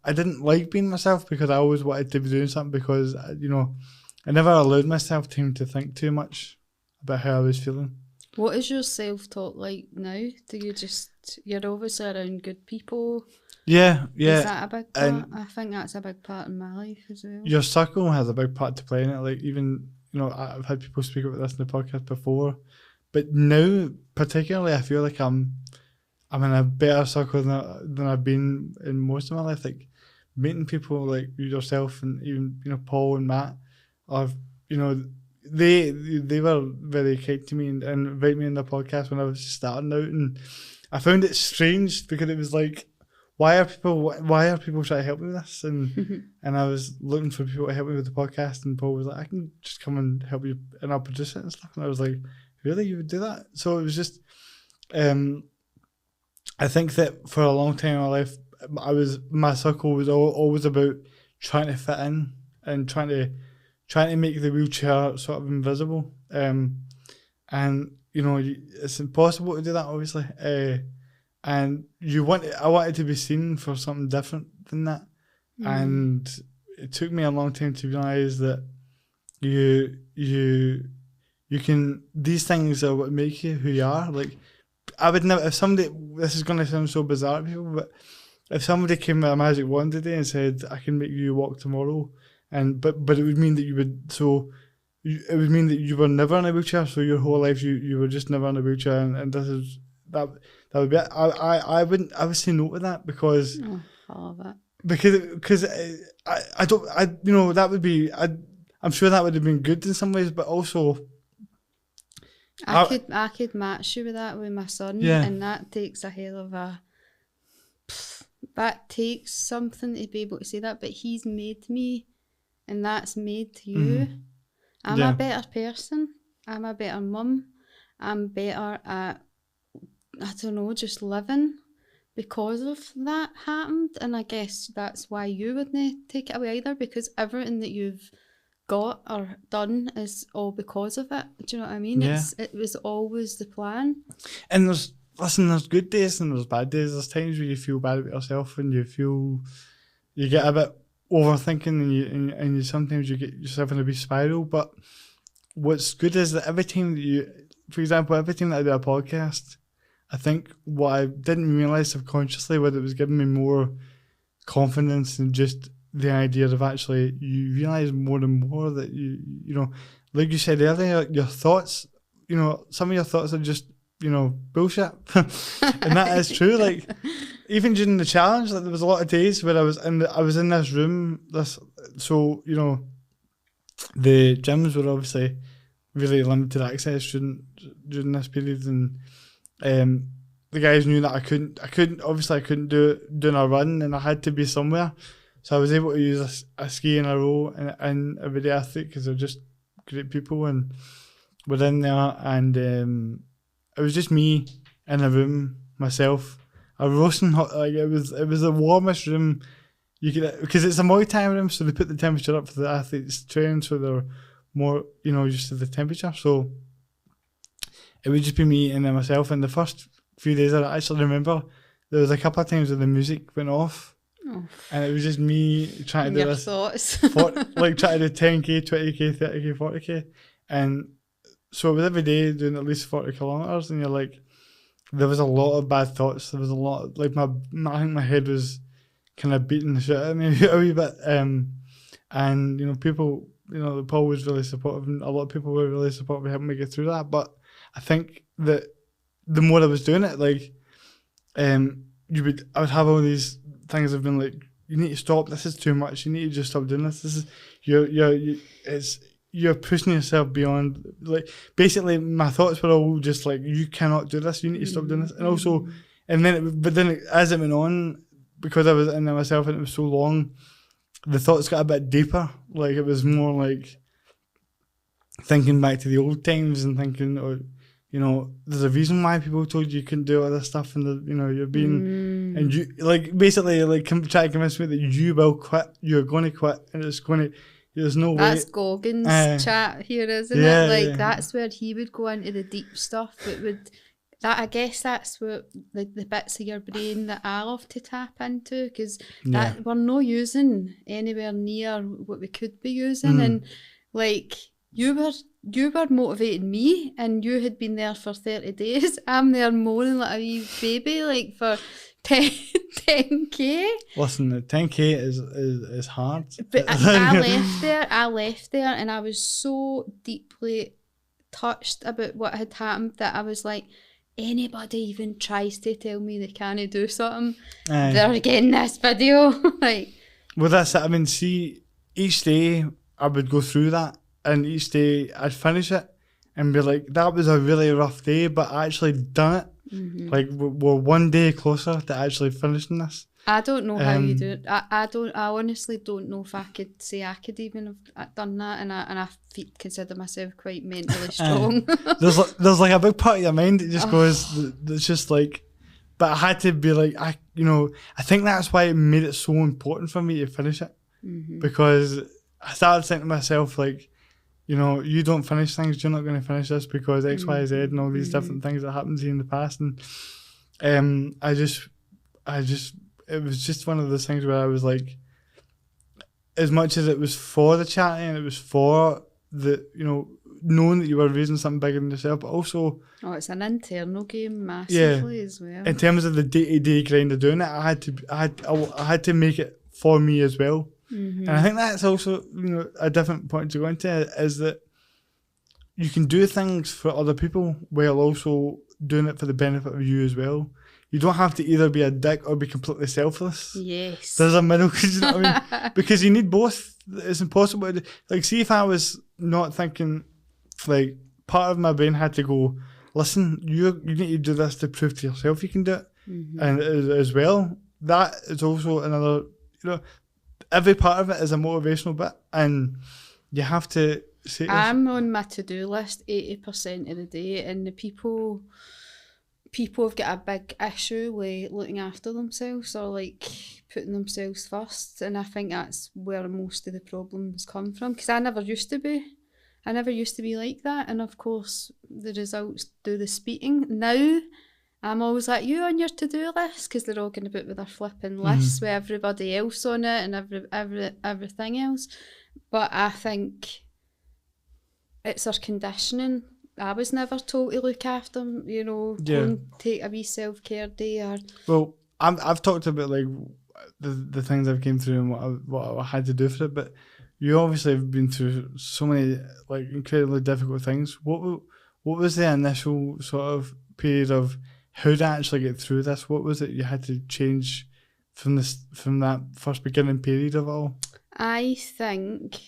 I didn't like being myself, because I always wanted to be doing something, because I never allowed myself time to think too much about how I was feeling. What is your self-talk like now? Do you you're obviously around good people. Yeah. Is that a big part? I think that's a big part in my life as well. Your circle has a big part to play in it. Like, even, I've had people speak about this in the podcast before, but now particularly I feel like I'm in a better circle than I've been in most of my life. Like, meeting people like yourself and even, Paul and Matt, they were very kind to me and invited me in the podcast when I was just starting out, and I found it strange, because it was like, why are people trying to help me with this? And and I was looking for people to help me with the podcast, and Paul was like, I can just come and help you and I'll produce it and stuff. And I was like, really, you would do that? So it was just, I think that for a long time in my life, my circle was always about trying to fit in and trying to make the wheelchair sort of invisible. And it's impossible to do that, obviously. And I wanted to be seen for something different than that. And it took me a long time to realise that you can, these things are what make you who you are. Like, I would never, if somebody, this is going to sound so bizarre to people, but if somebody came with a magic wand today and said, I can make you walk tomorrow, but it would mean that it would mean that you were never in a wheelchair, so your whole life you were just never in a wheelchair, and this is that would be it. I would say no to that, because I love it. Because that would be, I'm sure that would have been good in some ways, but also I could match you with that with my son, and that takes a hell of a. That takes something to be able to say that, but he's made me, and that's made you. Mm-hmm. I'm a better person. I'm a better mum. I'm better at, I don't know, just living because of that happened. And I guess that's why you wouldn't take it away either, because everything that you've got or done is all because of it. Do you know what I mean? Yeah. It was always the plan. And there's good days and there's bad days. There's times where you feel bad about yourself and you get a bit overthinking and you sometimes you get yourself in a wee spiral. But what's good is that every time that I do a podcast, I think what I didn't realise subconsciously was it was giving me more confidence and just the idea of actually you realise more and more that you know, like you said earlier, your thoughts, you know, some of your thoughts are just, you know, bullshit. And that is true. Like, even during the challenge, like, there was a lot of days where I was in this room, so, you know, the gyms were obviously really limited access during this period, and the guys knew that I couldn't do a run, and I had to be somewhere. So I was able to use a ski in a row and a video athlete, because they're just great people, and we're in there, and it was just me in a room, myself. I was roasting hot, like it was the warmest room you could, because it's a Muay Thai room, so they put the temperature up for the athletes training, so they're more, you know, used to the temperature. So it would just be me and then myself. And the first few days, I actually remember there was a couple of times where the music went off, and it was just me trying to do this. Thoughts. Like trying to do 10k, 20k, 30k, 40k, and so it was every day doing at least 40 kilometers, and you're like, there was a lot of bad thoughts. There was a lot, like I think my head was kind of beating the shit out of me a wee bit. And you know, people, you know, Paul was really supportive, and a lot of people were really supportive, helping me get through that. But I think that the more I was doing it, like, I would have all these things of been like, you need to stop. This is too much. You need to just stop doing this. This is you're pushing yourself beyond. Like, basically, my thoughts were all just like, you cannot do this. You need to stop doing this. And also, but then as it went on, because I was in there myself and it was so long, the thoughts got a bit deeper. Like, it was more like thinking back to the old times and thinking, oh, you know, there's a reason why people told you couldn't do all this stuff, and you know, you're being and you like basically like try to convince me that you will quit. You're going to quit, and it's going to. There's no way. That's Goggins' chat here, isn't it? Like, that's where he would go into the deep stuff. I guess that's what the bits of your brain that I love to tap into, because we're not using anywhere near what we could be using. And like, you were motivating me, and you had been there for 30 days. I'm there moaning like a wee baby, like, for 10k. Listen, the 10k is hard. But I left there and I was so deeply touched about what had happened that I was like, anybody even tries to tell me they can't do something, they're getting this video. Like, well, that's it. I mean, see, each day I would go through that, and each day I'd finish it and be like, that was a really rough day, but I actually done it. Like, we're one day closer to actually finishing this. I don't know how you do it. I honestly don't know if I could say I could even have done that, and I consider myself quite mentally strong. There's like a big part of your mind that just goes, it's just like, but I had to be like, I think that's why it made it so important for me to finish it, because I started saying to myself, like, you know, you don't finish things, you're not going to finish this because X, Y, Z, and all these different things that happened to you in the past. And I just, it was just one of those things where I was like, as much as it was for the charity and it was for the, you know, knowing that you were raising something bigger than yourself, but also, it's an internal game massively as well. In terms of the day-to-day grind of doing it, I had to make it for me as well. And I think that's also, you know, a different point to go into, is that you can do things for other people while also doing it for the benefit of you as well. You don't have to either be a dick or be completely selfless. Yes. There's a middle, you know what I mean? Because you need both. It's impossible to, like, see if I was not thinking, like, part of my brain had to go, listen, you need to do this to prove to yourself you can do it. And as well, that is also another, you know, every part of it is a motivational bit, and you have to say, I'm on my to-do list 80% of the day, and the people have got a big issue with looking after themselves, or like putting themselves first, and I think that's where most of the problems come from, because I never used to be like that, and of course the results do the speaking. Now I'm always like, you on your to-do list, because they're all going to put with their flipping lists with everybody else on it and everything else. But I think it's our conditioning. I was never told to look after them, you know, go and take a wee self-care day. Or well, I've talked about, like, the things I've came through and what I had to do for it. But you obviously have been through so many like incredibly difficult things. What was the initial sort of period of how to actually get through this? What was it you had to change from that first beginning period of it all? I think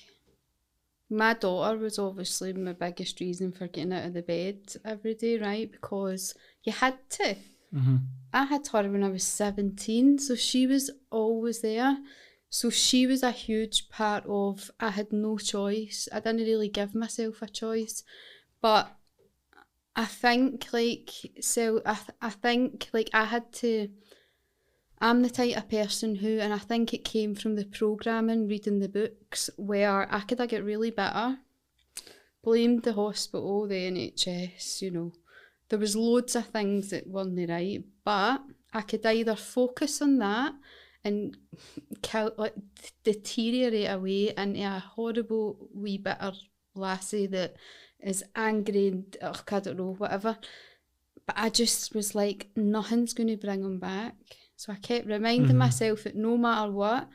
my daughter was obviously my biggest reason for getting out of the bed every day, right? Because you had to. Mm-hmm. I had her when I was 17, so she was always there. So she was a huge part of, I had no choice. I didn't really give myself a choice. But I think I had to, I'm the type of person who, and I think it came from the programming, reading the books, where I could get really bitter, blamed the hospital, the NHS, There was loads of things that weren't right, but I could either focus on that and deteriorate away into a horrible wee bitter lassie that is angry and, I don't know, whatever. But I just was like, nothing's going to bring him back. So I kept reminding myself that no matter what,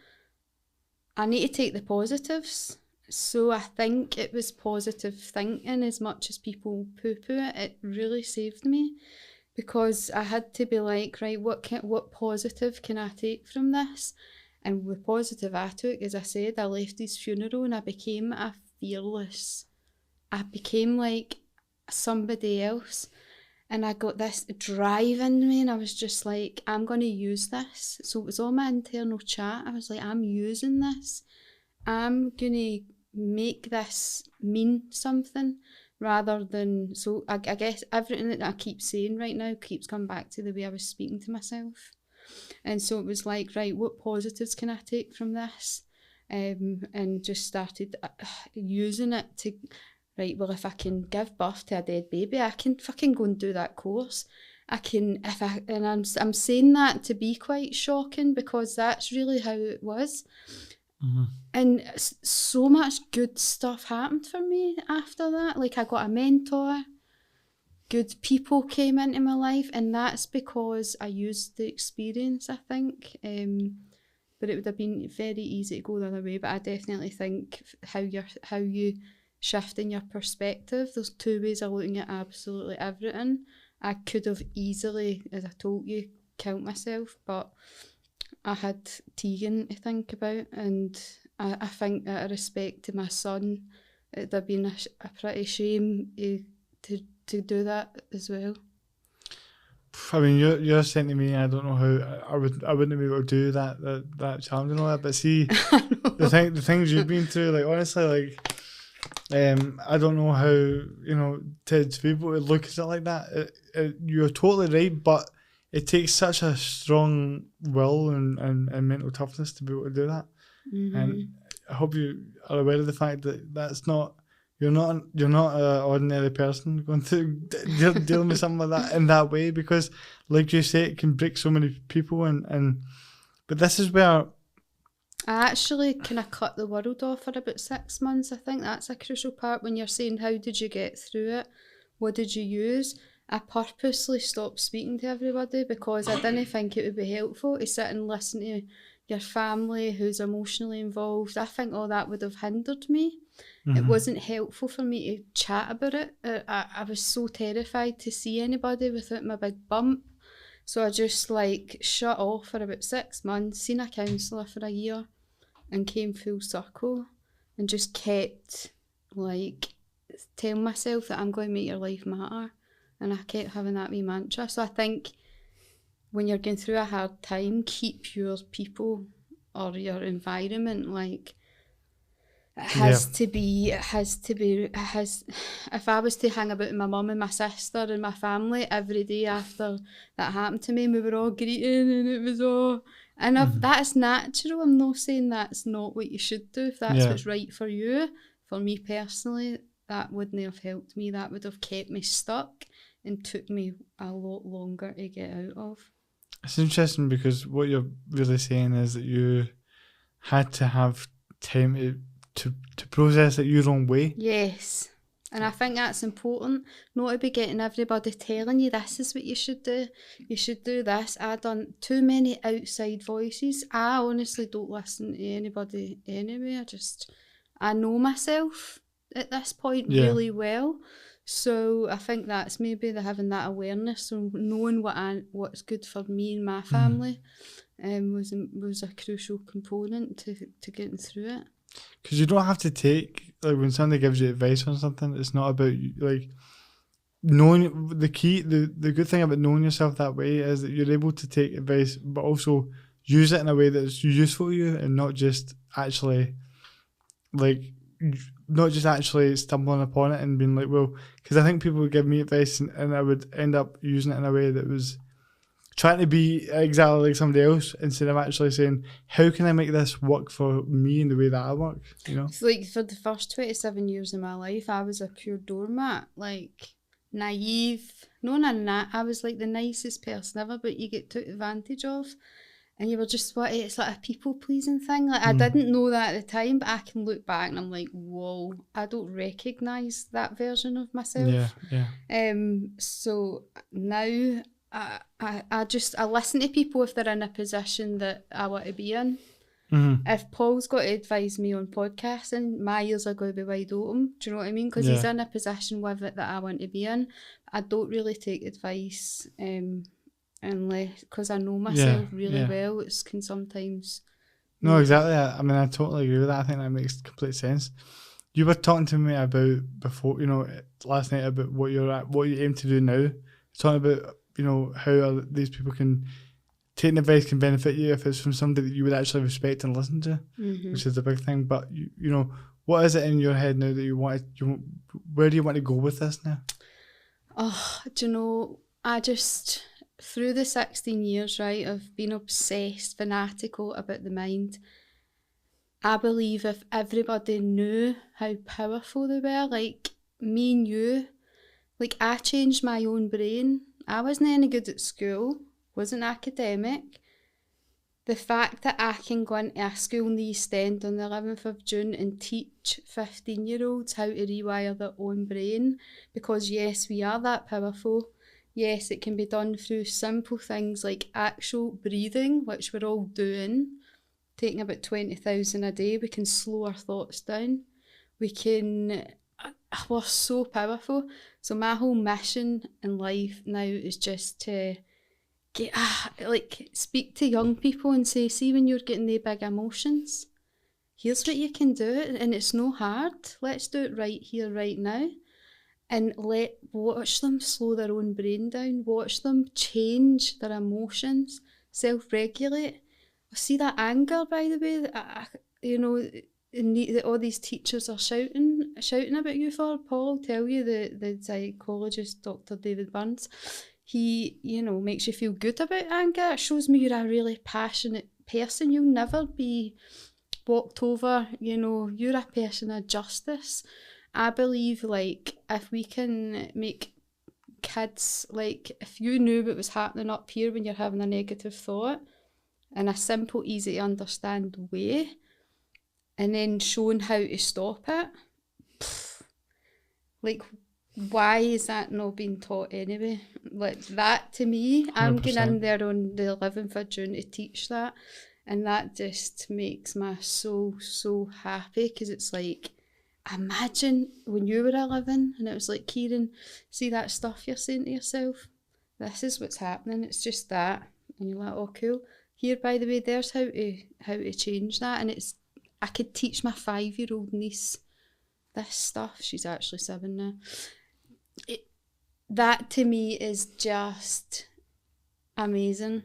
I need to take the positives. So I think it was positive thinking as much as people poo-poo it. It really saved me because I had to be like, right, what positive can I take from this? And the positive I took, as I said, I left his funeral and I became a fearless. I became like somebody else. And I got this drive in me and I was just like, I'm going to use this. So it was all my internal chat. I was like, I'm using this. I'm going to make this mean something rather than... So I guess everything that I keep saying right now keeps coming back to the way I was speaking to myself. And so it was like, right, what positives can I take from this? And just started using it to... Right, well, if I can give birth to a dead baby, I can fucking go and do that course. I'm saying that to be quite shocking because that's really how it was. Mm-hmm. And so much good stuff happened for me after that. Like, I got a mentor, good people came into my life, and that's because I used the experience, I think. But it would have been very easy to go the other way. But I definitely think how you shifting your perspective. There's two ways of looking at absolutely everything. I could have easily, as I told you, killed myself, but I had Tegan to think about, and I think out of respect to my son, it'd have been a pretty shame to do that as well. I mean, you're saying to me, I don't know how I wouldn't be able to do that challenge and all that. But see, the things you've been through, like honestly, like. I don't know how, to be able to look at it like that. You're totally right, but it takes such a strong will and mental toughness to be able to do that. Mm-hmm. And I hope you are aware of the fact that you're not an ordinary person going through dealing with something like that in that way, because like you say, it can break so many people but this is where I actually kind of cut the world off for about 6 months. I think that's a crucial part when you're saying, how did you get through it? What did you use? I purposely stopped speaking to everybody because I didn't think it would be helpful to sit and listen to your family who's emotionally involved. I think all that would have hindered me. Mm-hmm. It wasn't helpful for me to chat about it. I was so terrified to see anybody without my big bump. So I just shut off for about 6 months, seen a counsellor for a year and came full circle and just kept telling myself that I'm going to make your life matter. And I kept having that wee mantra. So I think when you're going through a hard time, keep your people or your environment if I was to hang about with my mum and my sister and my family every day after that happened to me, we were all greeting and it was all... And that is natural. I'm not saying that's not what you should do if that's what's right for you. For me personally, that wouldn't have helped me. That would have kept me stuck and took me a lot longer to get out of. It's interesting because what you're really saying is that you had to have time to process it your own way. Yes. And I think that's important, not to be getting everybody telling you this is what you should do this. I done too many outside voices. I honestly don't listen to anybody anyway. I know myself at this point really well. So I think that's maybe having that awareness and knowing what's good for me and my family was a crucial component to getting through it. Because you don't have to take, like, when somebody gives you advice on something, it's not about, like, knowing the good thing about knowing yourself that way is that you're able to take advice but also use it in a way that's useful to you and not just actually stumbling upon it and being like, well, because I think people would give me advice and I would end up using it in a way that was trying to be exactly like somebody else instead of actually saying, how can I make this work for me in the way that I work, you know? So, like, for the first 27 years of my life, I was a pure doormat, like, naive. I was like the nicest person ever, but you get took advantage of. And you were just, it's like a people-pleasing thing. Like, I didn't know that at the time, but I can look back and I'm like, whoa, I don't recognise that version of myself. Yeah. So now I listen to people if they're in a position that I want to be in. Mm-hmm. If Paul's got to advise me on podcasting, my ears are going to be wide open. Do you know what I mean? Because he's in a position with it that I want to be in. I don't really take advice unless, because I know myself really well. It can sometimes... No, exactly. I mean, I totally agree with that. I think that makes complete sense. You were talking to me about before, last night about what you aim to do now. Talking about, how these people can... Taking advice can benefit you if it's from somebody that you would actually respect and listen to, which is the big thing. But, what is it in your head now that where do you want to go with this now? Oh, do you know, through the 16 years, right, of being obsessed, fanatical about the mind, I believe if everybody knew how powerful they were, like me and you, like I changed my own brain. I wasn't any good at school, wasn't academic. The fact that I can go into a school in the East End on the 11th of June and teach 15-year-olds how to rewire their own brain, because yes, we are that powerful. Yes, it can be done through simple things like actual breathing, which we're all doing, taking about 20,000 a day. We can slow our thoughts down. We're so powerful. So my whole mission in life now is just to speak to young people and say, see, when you're getting the big emotions, here's what you can do, and it's no hard. Let's do it right here, right now. And watch them slow their own brain down, watch them change their emotions, self-regulate. See that anger, by the way, all these teachers are shouting about you for. Paul will tell you, the psychologist, Dr. David Burns, he, makes you feel good about anger. It shows me you're a really passionate person. You'll never be walked over, you're a person of justice. I believe, like, if we can make kids, like, if you knew what was happening up here when you're having a negative thought in a simple, easy to understand way, and then showing how to stop it, like, why is that not being taught anyway? Like, that to me, 100%. I'm going in there on the 11th of June to teach that, and that just makes my soul so happy, because it's like, imagine when you were 11 and it was like, Kieran, see that stuff you're saying to yourself? This is what's happening. It's just that. And you're like, oh, cool. Here, by the way, there's how to change that. And I could teach my 5-year-old niece this stuff. She's actually 7 now. That to me is just amazing.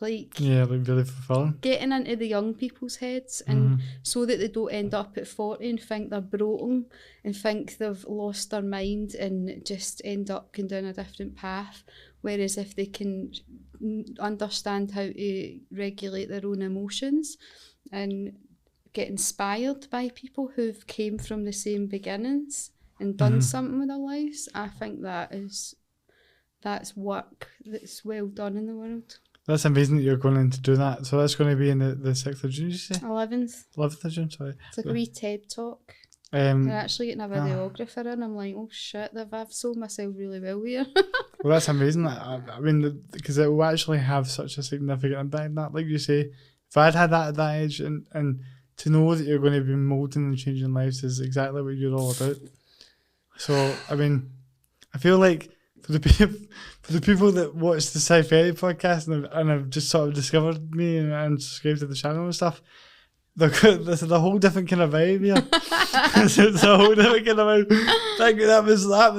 Like really fulfilling. Getting into the young people's heads, and so that they don't end up at 40 and think they're broken and think they've lost their mind and just end up going down a different path. Whereas if they can understand how to regulate their own emotions and get inspired by people who've came from the same beginnings and done something with their lives, I think that's work that's well done in the world. That's amazing that you're going in to do that. So that's going to be in the 6th of June, you say? 11th. 11th of June, sorry. It's like a wee TED talk. They're actually getting a Ah. videographer in. I'm like, oh shit, I've sold myself really well here. Well, that's amazing. I mean, because it will actually have such a significant impact. That, like you say, if I'd had that at that age, and to know that you're going to be moulding and changing lives is exactly what you're all about. So, I mean, I feel like for the people that watch the Sci-Fi podcast and have just sort of discovered me and subscribed to the channel and stuff, this is a whole different kind of vibe here. It's a whole different kind of vibe. Like, that was a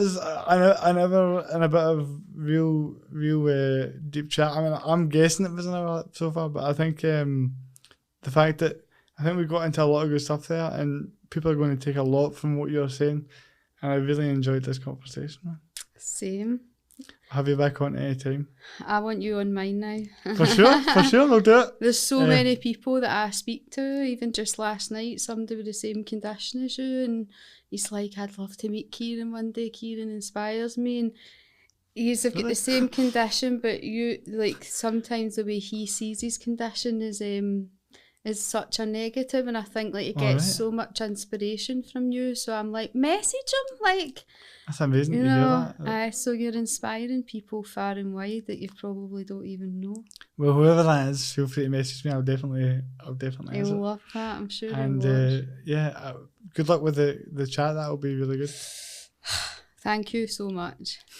bit of real deep chat. I mean, I'm guessing it was an hour so far, but I think the fact that I think we got into a lot of good stuff there, and people are going to take a lot from what you're saying. And I really enjoyed this conversation, man. Same. I'll have you back on any time. I want you on mine now. For sure, we'll do it. There's so many people that I speak to, even just last night, somebody with the same condition as you, and he's like, I'd love to meet Kieran one day. Kieran inspires me, and he's got the same condition, but you, like, sometimes the way he sees his condition is such a negative, and I think like he gets so much inspiration from you. So I'm like, message him, like, that's amazing to hear that. So you're inspiring people far and wide that you probably don't even know. Well, whoever that is, feel free to message me. I'll definitely He'll love that, I'm sure. And good luck with the chat. That'll be really good. Thank you so much.